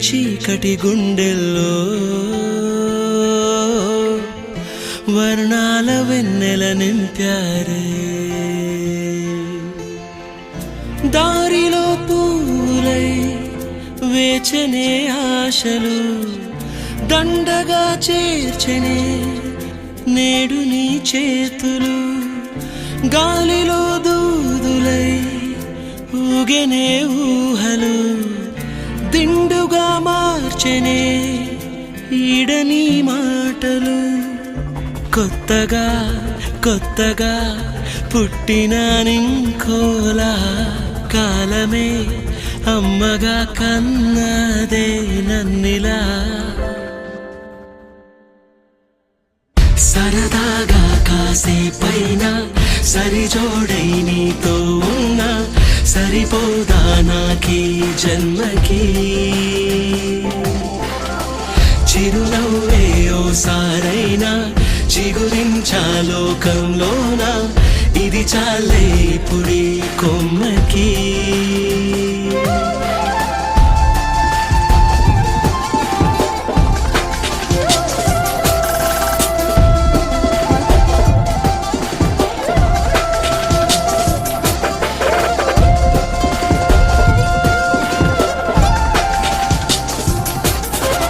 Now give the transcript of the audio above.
చీకటి గుండెల్లో వర్ణాల వెన్నెల నింపారే. దారిలో పూలై వేచనే ఆశలు దండగా చేర్చనే నేడు నీ చేతులు. గాలిలో దూదులై ఊగెనే ఊహలు దిండుగా మార్చెనే ఈడని మాటలు. కొత్తగా కొత్తగా పుట్టిన నింకోలా కాలమే అమ్మగా కన్నదే నన్నిలా. సరదాగా కాసేపైన సరిజోడై నీతో ఉన్నా సరిపోదా నాకీ జన్మకి. చిరునవ్వే ఓసారైనా చిగురించా లోకంలోన ఇది చాలే పుడి కొమ్మకి.